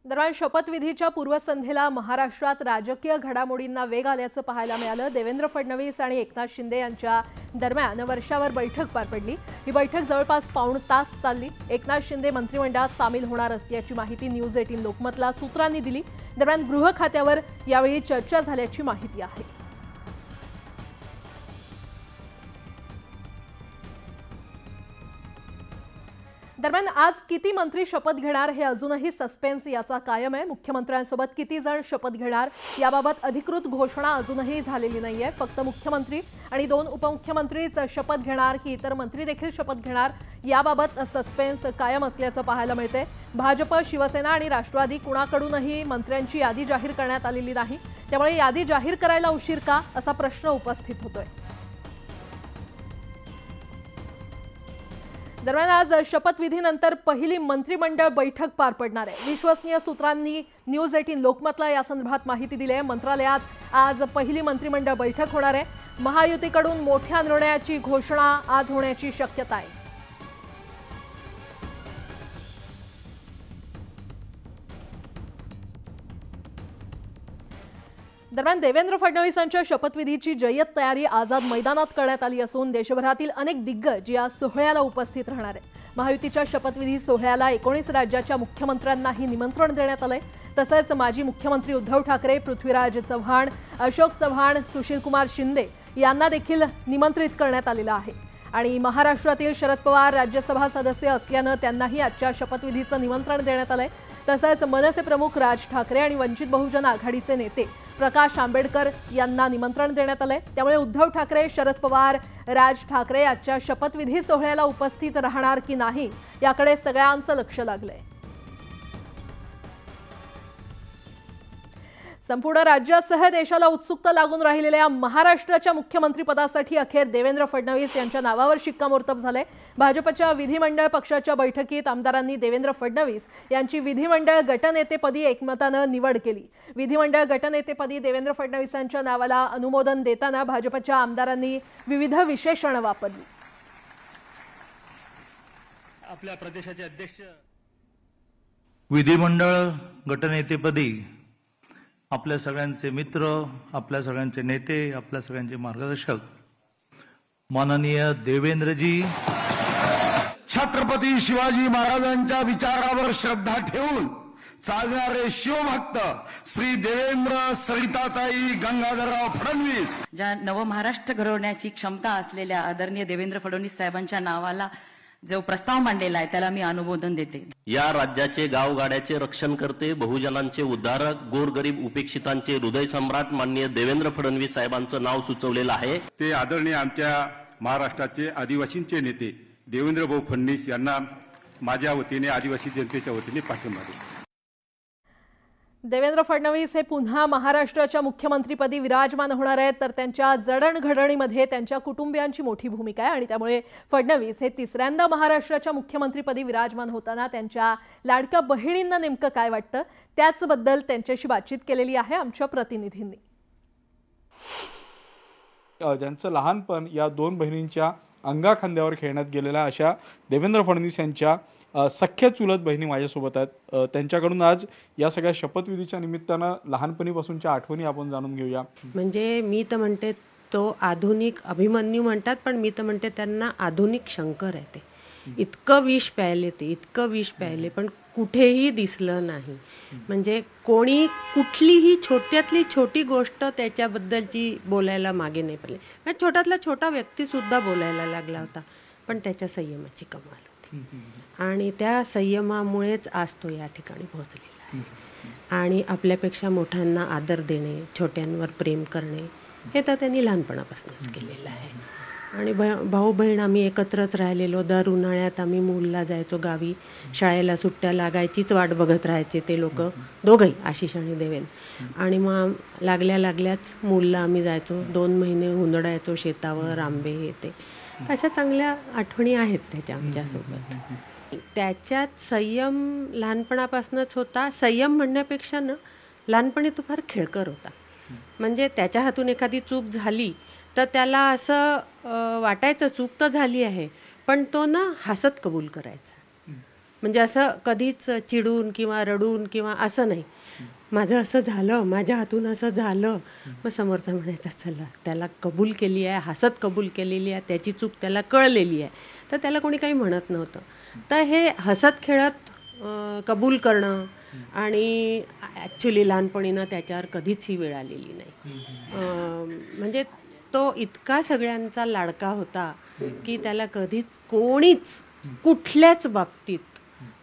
दरम्यान शपथविधीच्या पूर्वसंध्येला महाराष्ट्रात राजकीय घडामोडींना वेग आल्याचं पाहायला मिळालं। देवेंद्र फडणवीस आणि एकनाथ शिंदे यांच्या दरम्यान वर्षावर बैठक पार पडली। ही बैठक जवळपास पाऊण तास चालली। एकनाथ शिंदे मंत्रिमंडळात सामील होणार असल्याची माहिती न्यूज 18 लोकमतला सूत्रांनी दिली। दरम्यान गृह खात्यावर यावेळी चर्चा झाल्याची माहिती आहे। दरम्यान आज किती मंत्री शपथ घेणार हे अजूनही सस्पेन्स याचा कायम आहे। मुख्यमंत्र्यांसोबत किती जण शपथ घेणार याबाबत अधिकृत घोषणा अजूनही झालेली नाहीये। फक्त मुख्यमंत्री आणि 2 उपमुख्यमंत्रीच शपथ घेणार की इतर मंत्री देखील शपथ घेणार याबाबत सस्पेन्स कायम असल्याचं पाहायला मिळते। भाजप, शिवसेना आणि राष्ट्रवादी कुणाकडूनही मंत्र्यांची यादी जाहीर करण्यात आलेली नाही, त्यामुळे यादी जाहीर करायला उशीर का असा प्रश्न उपस्थित होतोय। दरम्यान आज शपथविधीनंतर पहिली मंत्रिमंडळ बैठक पार पडणार आहे। विश्वसनीय सूत्रांनी न्यूज 18 लोकमतला या संदर्भात माहिती दिली आहे। मंत्रालयात आज पहिली मंत्रिमंडळ बैठक होणार आहे। महायुतीकडून मोठ्या निर्णयाची घोषणा आज होण्याची शक्यता आहे। दरम्यान देवेंद्र फडणवीसांच्या शपथविधीची जय्यत तयारी आझाद मैदानात करण्यात आली असून देशभरातील अनेक दिग्गज या सोहळ्याला उपस्थित राहणार आहेत। महायुतीच्या शपथविधी सोहळ्याला 19 राज्याच्या मुख्यमंत्र्यांनाही निमंत्रण देण्यात आलंय। तसेच माजी मुख्यमंत्री उद्धव ठाकरे, पृथ्वीराज चव्हाण, अशोक चव्हाण, सुशीलकुमार शिंदे यांना देखील निमंत्रित करण्यात आलेलं आहे। आणि महाराष्ट्रातील शरद पवार राज्यसभा सदस्य असल्याने त्यांनाही आजच्या शपथविधीचं निमंत्रण देण्यात आलंय। तसेच मनसे प्रमुख राज ठाकरे आणि वंचित बहुजन आघाडीचे नेते प्रकाश आंबेडकर यांना निमंत्रण देण्यात आलंय। त्यामुळे उद्धव ठाकरे, शरद पवार, राज ठाकरे आजच्या शपथविधी सोहळ्याला उपस्थित राहणार की नाही याकडे सगळ्यांचं लक्ष लागलंय। संपूर्ण राज्यासह देशाला उत्सुकता लागून राहिलेल्या महाराष्ट्राच्या मुख्यमंत्रीपदासाठी अखेर देवेंद्र फडणवीस यांच्या नावावर शिक्कामोर्तब झाले। भाजपच्या विधिमंडळ पक्षाच्या बैठकीत आमदारांनी देवेंद्र फडणवीस यांची विधिमंडळ गटनेतेपदी एकमताने निवड केली। विधिमंडळ गटनेतेपदी देवेंद्र फडणवीसांच्या नावाला अनुमोदन देताना भाजपच्या आमदारांनी विविध विशेषणे वापरली। आपल्या प्रदेशाचे अध्यक्ष विधिमंडळ गटनेतेपदी आपल्या सगळ्यांचे मित्र, आपल्या सगळ्यांचे नेते, आपल्या सगळ्यांचे मार्गदर्शक माननीय देवेंद्रजी, छत्रपती शिवाजी महाराजांच्या विचारावर श्रद्धा ठेवून चालणारे शिवभक्त श्री देवेंद्र सरिताताई गंगाधरराव फडणवीस, ज्या नवमहाराष्ट्र घडवण्याची क्षमता असलेल्या आदरणीय देवेंद्र फडणवीस साहेबांच्या नावाला जो प्रस्ताव मांडलेला आहे त्याला मी अनुमोदन देते। या राज्याचे गावगाड्याचे रक्षण करते, बहुजनांचे उद्धारक, गोरगरीब उपेक्षितांचे हृदय सम्राट माननीय देवेंद्र फडणवीस साहेबांचं नाव सुचवलेलं आहे। ते आदरणीय आमच्या महाराष्ट्राचे आदिवासींचे नेते देवेंद्र भाऊ फडणवीस यांना माझ्या वतीने, आदिवासी जनतेच्या वतीने पाठिंबा देतो। देवेंद्र फडणवीस हे पुन्हा महाराष्ट्राच्या मुख्यमंत्रीपदी विराजमान होणार आहेत, तर त्यांच्या जडणघडणीमध्ये त्यांच्या कुटुंबियांची मोठी भूमिका आहे आणि त्यामुळे फडणवीस हे तिसऱ्यांदा महाराष्ट्राच्या मुख्यमंत्रीपदी विराजमान होताना त्यांच्या लाडक्या बहिणींना नेमकं काय वाटतं त्याचबद्दल त्यांच्याशी बातचीत केलेली आहे आमच्या प्रतिनिधींनी। ज्यांचं लहानपण या 2 बहिणींच्या अंगाखांद्यावर खेळण्यात गेलेला अशा देवेंद्र फडणवीस यांच्या सख्या चुलत बहिणी माझ्यासोबत आहेत। त्यांच्याकडून आज या सगळ्या शपथविधीच्या निमित्तानं लहानपणीपासूनच्या आठवणी आपण जाणून घेऊया। म्हणजे मी तर म्हणते तो आधुनिक अभिमन्यू म्हणतात, पण मी तर म्हणते त्यांना आधुनिक शंकर आहे। ते इतकं विष प्यायले, इतकं विष प्यायले पण कुठेही दिसलं नाही। म्हणजे कोणी कुठलीही छोट्यातली छोटी गोष्ट त्याच्याबद्दलची बोलायला मागे नाही पडले। छोट्यातला छोटा व्यक्तीसुद्धा बोलायला लागला होता, पण त्याच्या संयमाची कमाल होती आणि त्या संयमामुळेच आज तो या ठिकाणी पोहोचलेला आहे। आणि आपल्यापेक्षा मोठ्यांना आदर देणे, छोट्यांवर प्रेम करणे हे तर त्यांनी लहानपणापासूनच केलेलं आहे। आणि भाऊ बहीण आम्ही एकत्रच राहिलेलो। दर उन्हाळ्यात आम्ही मूलला जायचो गावी, शाळेला सुट्ट्या लागायचीच वाट बघत राहायचे ते लोक दोघंही, आशिष आणि देवेन। आणि मग लागल्याच मूलला आम्ही जायचो, 2 महिने हुंदडायचो शेतावर, आंबे हे ते, अशा चांगल्या आठवणी आहेत त्याच्या आमच्यासोबत। त्याच्यात संयम लहानपणापासूनच होता। संयम म्हणण्यापेक्षा ना लहानपणी तो फार खेळकर होता। म्हणजे त्याच्या हातून एखादी चूक झाली तर त्याला असं वाटायचं चूक तर झाली आहे, पण तो ना हसत कबूल करायचा। म्हणजे असं कधीच चिडून किंवा रडून किंवा असं नाही. माझं असं झालं, माझ्या हातून असं झालं, मग समोरचा म्हणायचा चला त्याला कबूल केली आहे, हसत कबूल केलेली आहे, त्याची चूक त्याला कळलेली आहे, तर त्याला कोणी काही म्हणत नव्हतं. तर हे हसत खेळत कबूल करणं आणि ॲक्च्युली लहानपणीनं त्याच्यावर कधीच ही वेळ आलेली नाही. म्हणजे तो इतका सगळ्यांचा लाडका होता की त्याला कधीच कोणीच कुठल्याच बाबतीत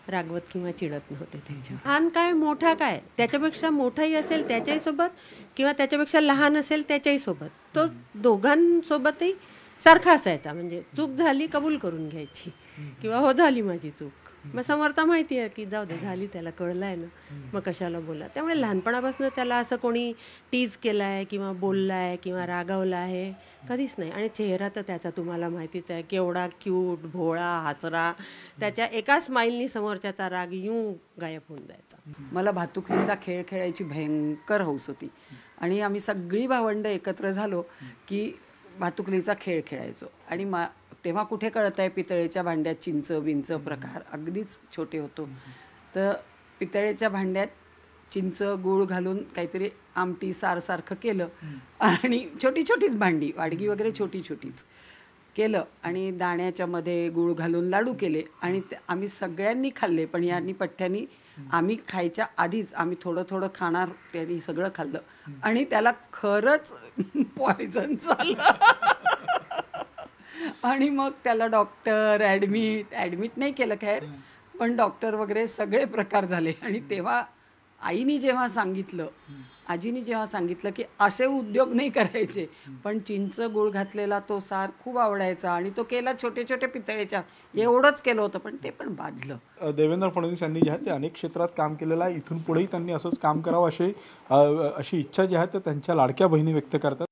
रागवत किंवा चिडत नव्हते त्याच्यावर. लहान काय मोठा काय, त्याच्यापेक्षा मोठाही असेल त्याच्याही सोबत किंवा त्याच्यापेक्षा लहान असेल त्याच्याही सोबत, तो दोघांसोबतही सारखा असायचा. म्हणजे चूक झाली कबूल करून घ्यायची किंवा हो झाली माझी चूक, मग समोरचा माहिती आहे की जाऊ दे झाली, त्याला कळलं आहे ना, मग कशाला बोला. त्यामुळे लहानपणापासून त्याला असं कोणी टीज केलं आहे किंवा बोललं आहे किंवा रागवलं आहे कधीच नाही. आणि चेहरा तर त्याचा तुम्हाला माहितीच आहे, केवढा क्यूट, भोळा, हसरा. त्याच्या एका स्माईलनी समोरच्याचा राग यूं गायब होऊन जायचा. मला भातुकलीचा खेळ खेळायची भयंकर हौस होती आणि आम्ही सगळी भावंडं एकत्र झालो की भातुकलीचा खेळ खेळायचो. आणि तेव्हा कुठे कळत आहे पितळेच्या भांड्यात चिंच बिंच प्रकार, अगदीच छोटे होतो. तर पितळेच्या भांड्यात चिंच गूळ घालून काहीतरी आमटी सारसारखं केलं आणि छोटी छोटीच भांडी, वाडगी वगैरे छोटी छोटीच केलं आणि दाण्याच्या मध्ये गूळ घालून लाडू केले आणि आम्ही सगळ्यांनी खाल्ले. पण यांनी पठ्ठ्यांनी आम्ही खायच्या आधीच आम्ही थोडं थोडं खाणार, त्यांनी सगळं खाल्लं आणि त्याला खरंच पॉयझन झालं. आणि मग त्याला डॉक्टर ॲडमिट नाही केलं खैर, पण डॉक्टर वगैरे सगळे प्रकार झाले. आणि तेव्हा आईनी जेव्हा सांगितलं, आजीनी जेव्हा सांगितलं की असे उद्योग नाही करायचे, पण चिंच गुळ घातलेला तो सार खूप आवडायचा आणि तो केला छोटे छोटे पितळेच्या, एवढंच केलं होतं पण ते पण बाधलं. देवेंद्र फडणवीस यांनी जे आहे ते अनेक क्षेत्रात काम केलेलं आहे. इथून पुढेही त्यांनी असंच काम करावं अशी इच्छा जी आहे ते त्यांच्या लाडक्या बहिणी व्यक्त करतात.